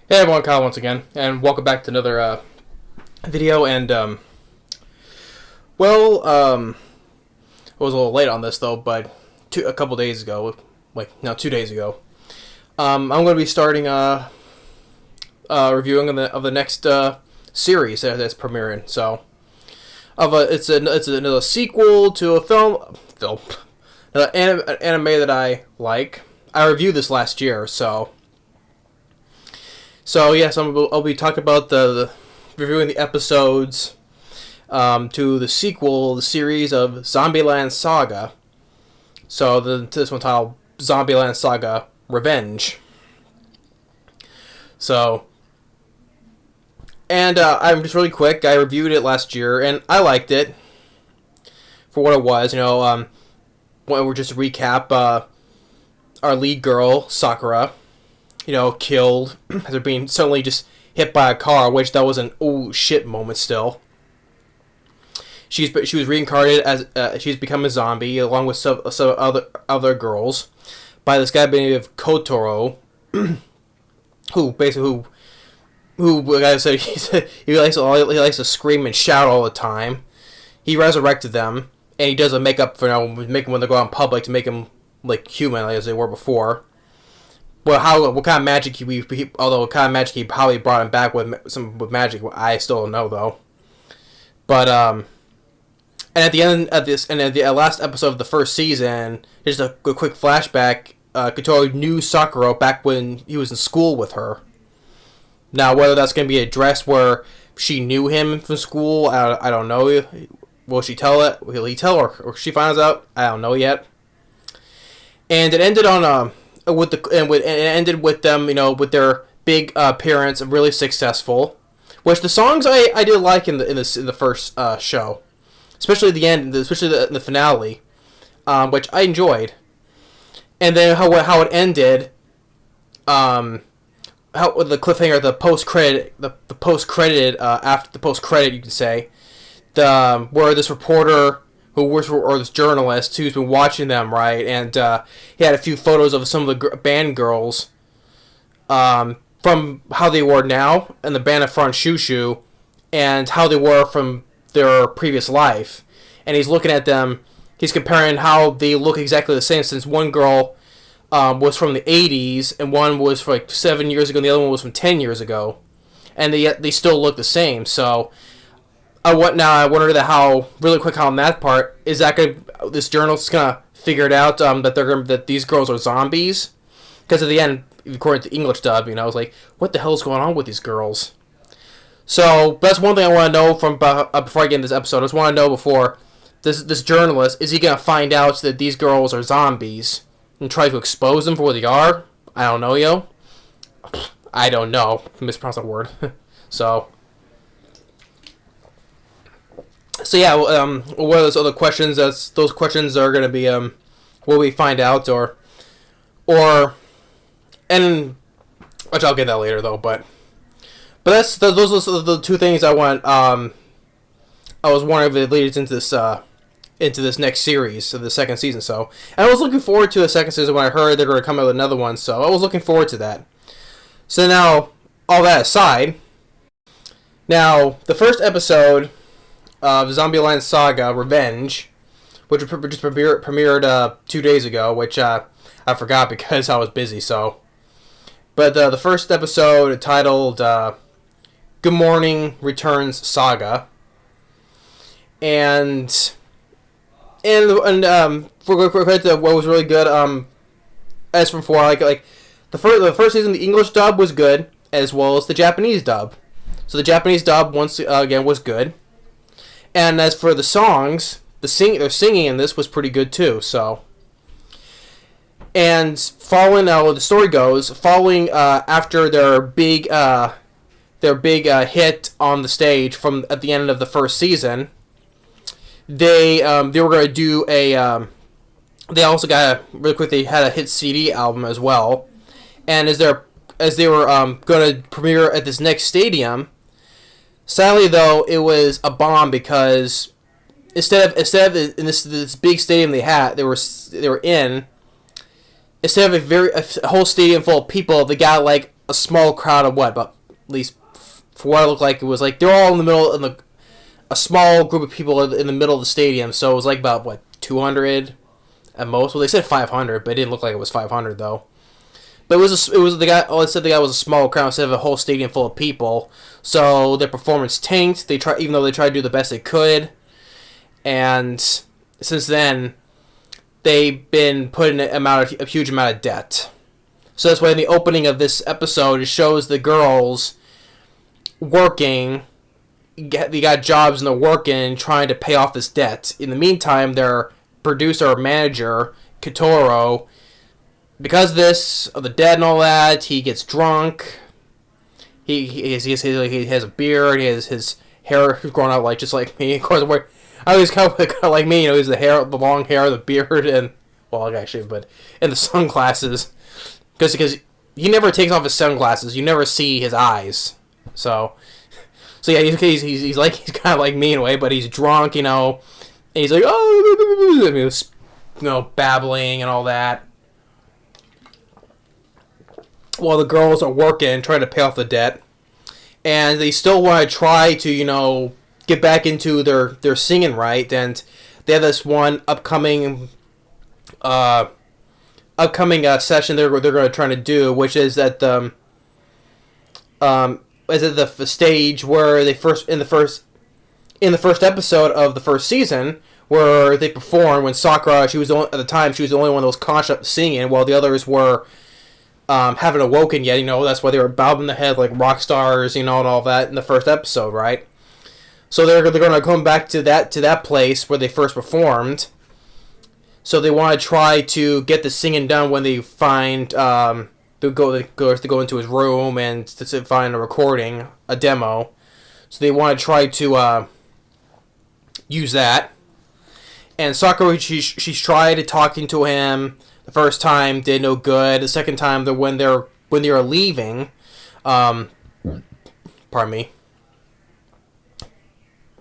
Hey everyone, Kyle once again, and welcome back to another video. And I was a little late on this though, but a couple days ago, 2 days ago, I'm going to be starting reviewing of the next series that's premiering. So, it's another sequel to a anime that I like. I reviewed this last year, so. So yes, I'll be talking about the reviewing the episodes to the sequel, the series of Zombieland Saga. So this one titled Zombieland Saga Revenge. So, and I'm just really quick. I reviewed it last year, and I liked it for what it was. We're just to recap. Our lead girl Sakura, killed after being suddenly just hit by a car, which that was an oh shit moment still. She was reincarnated as she's become a zombie along with some other girls by this guy by the name of Kotaro, who like I said, he likes to scream and shout all the time. He resurrected them, and he does a makeup for make them when they go out in public to make them like human as they were before. Well, what kind of magic what kind of magic he probably brought him back with magic, I still don't know though. But and at the end of this, and at the last episode of the first season, just a quick flashback. Kotaro knew Sakura back when he was in school with her. Now, whether that's going to be addressed where she knew him from school, I don't know. Will she tell it? Will he tell her, or she finds out? I don't know yet. And it ended on it ended with them, with their big appearance, really successful. Which the songs I did like in the first show, especially the end, especially the finale, which I enjoyed. And then how it ended, how the cliffhanger, the post credit, after the post credit, you can say, where this reporter who works for, or this journalist who's been watching them, right? And he had a few photos of some of the band girls from how they were now in the band of front Shushu and how they were from their previous life. And he's looking at them, he's comparing how they look exactly the same, since one girl was from the 80s and one was from like 7 years ago and the other one was from 10 years ago. And they still look the same, so... I wonder how really quick on that part is that this journalist's gonna figure it out that these girls are zombies, because at the end, according to the English dub, I was like, what the hell is going on with these girls? So that's one thing I want to know from before I get into this episode. I just want to know before this journalist, is he gonna find out that these girls are zombies and try to expose them for what they are? I don't know, yo. I don't know. Mispronounced that word. So yeah, what are those other questions? Those questions are going to be, will we find out, and which I'll get that later though. But those are the two things I want. I was wondering if it leads into this next series, so the second season. So, and I was looking forward to the second season when I heard they're going to come out with another one. So I was looking forward to that. So now, all that aside, now the first episode of Zombieland Saga Revenge, which just premiered 2 days ago, which I forgot because I was busy. So, but the first episode titled "Good Morning Returns SAGA," and for credit to what was really good, as from before, like the first season, the English dub was good as well as the Japanese dub. So the Japanese dub once again was good. And as for the songs, their singing in this was pretty good too. So, and following the story goes, following after their big hit on the stage from at the end of the first season, they were going to do a. They also got really quick. They had a hit CD album as well, and as they were going to premiere at this next stadium. Sadly, though, it was a bomb because instead of in this big stadium they were in, instead of a whole stadium full of people, they got like a small crowd of what, about at least for what it looked like, it was like they're all in the middle in the a small group of people in the middle of the stadium. So it was like about what 200 at most. Well, they said 500, but it didn't look like it was 500 though. But it was the guy. Oh, it said the guy was a small crowd instead of a whole stadium full of people. So their performance tanked. Even though they tried to do the best they could, and since then they've been put in a huge amount of debt. So that's why in the opening of this episode, it shows the girls working. They got jobs and they're working, trying to pay off this debt. In the meantime, their producer or manager, Kitoro, because of the debt and all that, he gets drunk. He has a beard. He has his hair grown out just like me. Of course, I was kind of like me. He's the long hair, the beard, and well, actually, but and the sunglasses. Because he never takes off his sunglasses. You never see his eyes. So yeah, he's kind of like me in a way, but he's drunk, and he's like, babbling and all that. While the girls are working, trying to pay off the debt, and they still want to try to, get back into their singing, right? And they have this one upcoming session they're going to try to do, which is at the stage where they in the first episode of the first season, where they perform when Sakura, at the time she was the only one that was conscious of singing, while the others were haven't awoken yet. That's why they were bobbing the head like rock stars, and all that in the first episode, right? So they're going to come back to that place where they first performed. So they want to try to get the singing done when they find they go into his room and to find a recording, a demo. So they want to try to use that. And Sakura, she's tried talking to him. The first time did no good. The second time, when they're leaving, pardon me.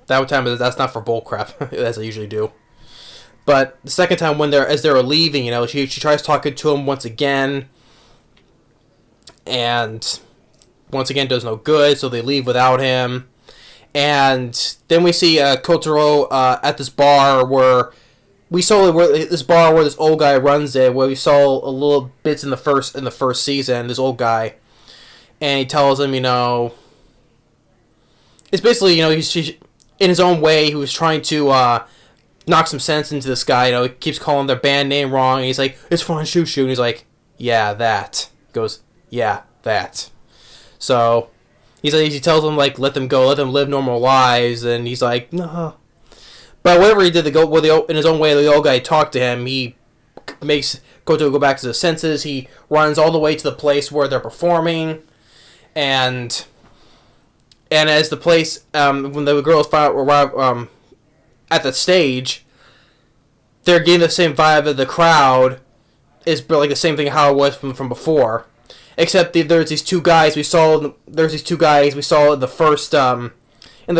That time that's not for bullcrap, as I usually do. But the second time as they're leaving, she tries talking to him once again, and once again does no good. So they leave without him, and then we see Kotaro at this bar where this old guy runs it, where we saw a little bits in the first season. This old guy, and he tells him, it's basically, he's in his own way, he was trying to knock some sense into this guy. He keeps calling their band name wrong, and he's like, "It's fun, shoo shoo," and he's like, "Yeah, that." He goes, "Yeah, that." So he tells them, like, let them go, let them live normal lives, and he's like, "No." But whatever he did, in his own way, the old guy talked to him. He makes Goto go back to his senses. He runs all the way to the place where they're performing, and as the place, when the girls arrive at the stage, they're getting the same vibe of the crowd is like the same thing how it was from before, except there's these two guys we saw. In the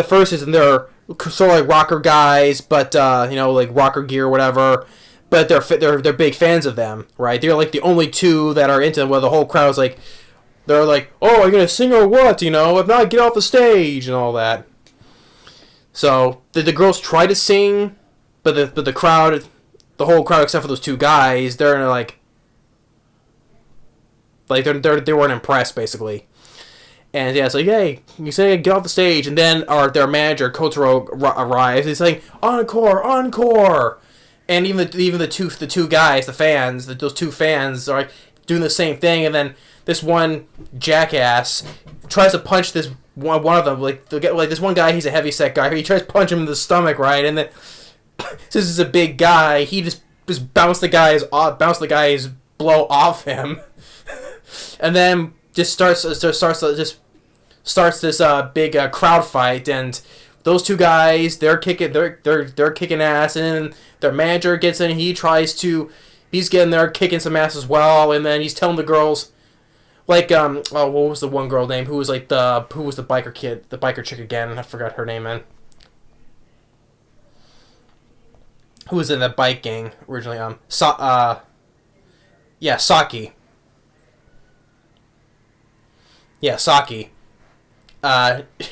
first season. They're sort of like rocker guys, but like rocker gear or whatever. But they're big fans of them, right? They're like the only two that are into them. Where the whole crowd's like, they're like, "Oh, are you gonna sing or what? If not, get off the stage," and all that. So the girls try to sing, but the crowd, the whole crowd except for those two guys, they're like they weren't impressed basically. And yeah, so yay, you say get off the stage, and then their manager Kotaro arrives. He's saying encore, encore, and even the two guys, the fans, those two fans are like doing the same thing, and then this one jackass tries to punch this one of them, like this one guy. He's a heavy set guy. He tries to punch him in the stomach, right? And then since he's a big guy, he just bounced the guy's blow off him, and then just starts this big crowd fight. And those two guys, they're kicking ass, and their manager gets in. He's getting there kicking some ass as well, and then he's telling the girls, like, what was the one girl name who was the biker kid, the biker chick again? I forgot her name, man. Who was in that bike gang originally? Saki. Yeah, Saki.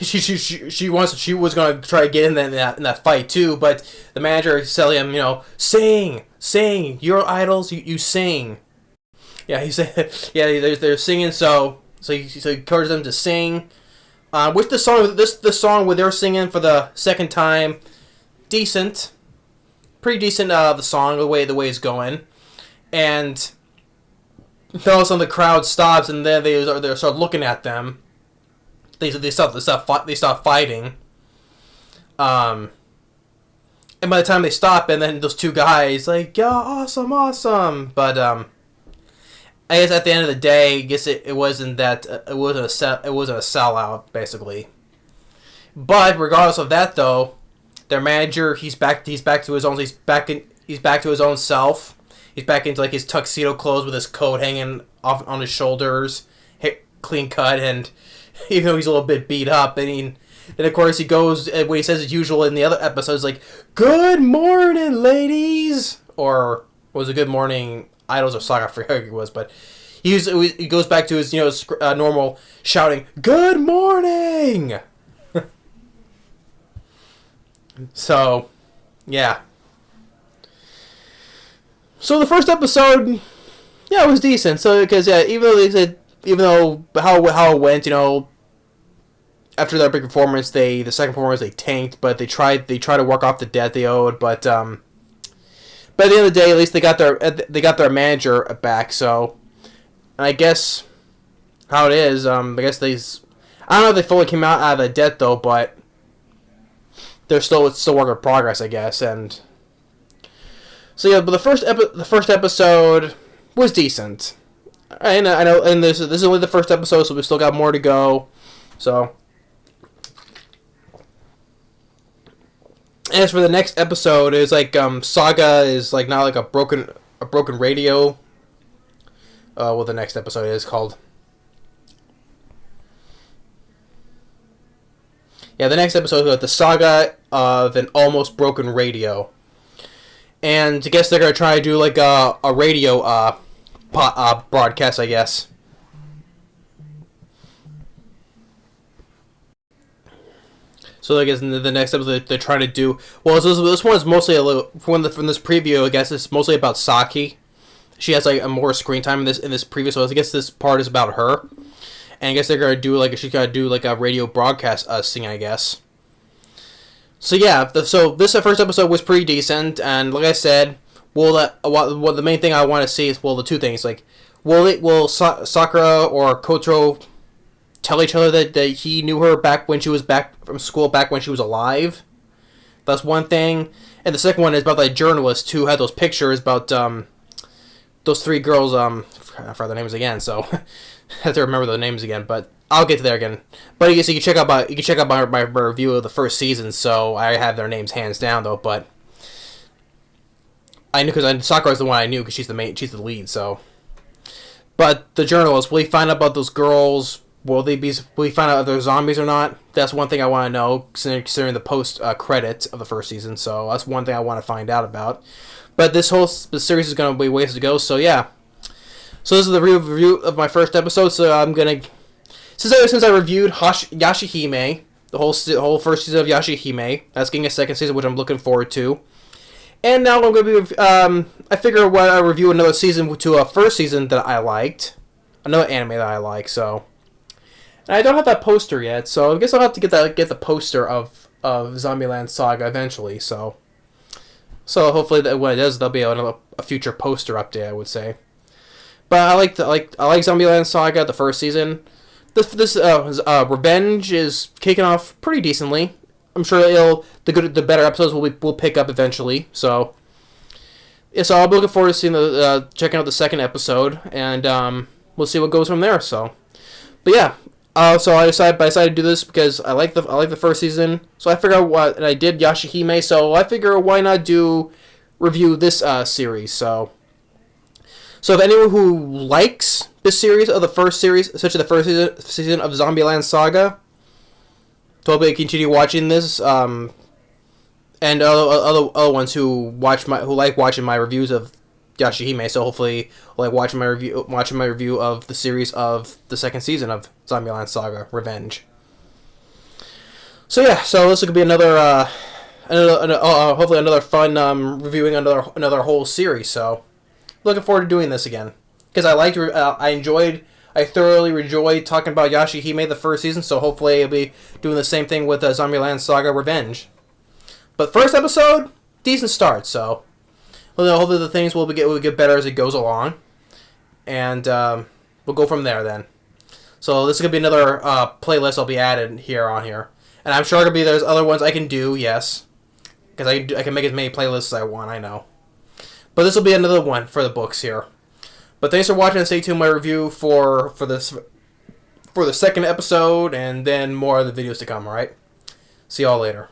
She was gonna try to get in that fight too, but the manager is telling him, sing, you're idols, you sing. Yeah, he said, yeah, they're singing, so he encourages them to sing. Which the song where they're singing for the second time, decent, pretty decent. The song, the way it's going, and all of a sudden the crowd stops, and then they start looking at them. They stop fighting. And by the time they stop, and then those two guys like, yeah, awesome. But I guess at the end of the day, I guess it wasn't that it wasn't a sellout basically. But regardless of that, though, their manager he's back to his own self. He's back into like his tuxedo clothes with his coat hanging off on his shoulders, clean cut, and even though he's a little bit beat up, then of course he goes what he says as usual in the other episodes, like, "Good morning, ladies," or was it "Good morning, idols" or Saga? I forget who it was, but he goes back to his normal shouting, "Good morning." So, yeah. So the first episode, yeah, it was decent. So because even though how it went, after their big performance, the second performance they tanked, but they tried to work off the debt they owed. But at the end of the day, at least they got their manager back. So I guess how it is, I don't know if they fully came out of the debt though, but it's still work in progress, I guess. And so yeah, but the first episode was decent. And I know, and this is only the first episode, so we still got more to go. So, as for the next episode, it's like Saga is like now like a broken radio. What the next episode is called. Yeah, the next episode is the Saga of an Almost Broken Radio. And I guess they're going to try to do like a radio broadcast, I guess. So I guess in the next episode they're trying to do... Well, this one is mostly from this preview, I guess it's mostly about Saki. She has like a more screen time in this preview, so I guess this part is about her. And I guess they're gonna do she's gonna do like a radio broadcast sing, I guess. So yeah, so this first episode was pretty decent, and like I said, the main thing I want to see is the two things, like will Sakura or Kotaro tell each other that he knew her back when she was back from school, back when she was alive. That's one thing, and the second one is about the journalist who had those pictures about those three girls. I forgot their names again, so I have to remember the names again. But I'll get to there again. But you can check out my review of the first season. So I have their names hands down though. But I knew because Sakura's the one I knew because she's the lead. So, but the journalist, will he find out about those girls? Will he find out if they're zombies or not? That's one thing I want to know, considering the post credit of the first season. So that's one thing I want to find out about. But this series is going to be ways to go. So yeah. So this is the review of my first episode. So I'm gonna since I reviewed Yashihime, the whole first season of Yashihime, that's getting a second season, which I'm looking forward to. And now I'm gonna be I figure when I review another season to a first season that I liked, another anime that I like. So. And I don't have that poster yet, so I guess I'll have to get the poster of Zombieland Saga eventually. So hopefully when it does, there'll be a future poster update, I would say. But I like Zombieland Saga, the first season. This Revenge is kicking off pretty decently. I'm sure the better episodes will pick up eventually. So yeah, so I'll be looking forward to seeing checking out the second episode, and we'll see what goes from there. So, but yeah. So I decided to do this because I like the first season. So I figured out and I did Yashihime. So I figure why not review this series. So if anyone who likes this series of the first series, especially the first season of Zombieland Saga, totally continue watching this. And other ones who like watching my reviews of Yashihime. So hopefully, like watching my review of the series of the second season of Zombieland Saga Revenge. So yeah, so this could be another hopefully another fun reviewing another whole series. So looking forward to doing this again because I thoroughly enjoyed talking about Yashihime the first season. So hopefully I'll be doing the same thing with Zombieland Saga Revenge. But first episode, decent start. So hopefully the things will get better as it goes along, and we'll go from there then. So this is gonna be another playlist I'll be added on here. And I'm sure there's other ones I can do, yes. Because I can make as many playlists as I want, I know. But this will be another one for the books here. But thanks for watching and stay tuned my review for the second episode and then more of the videos to come, alright? See y'all later.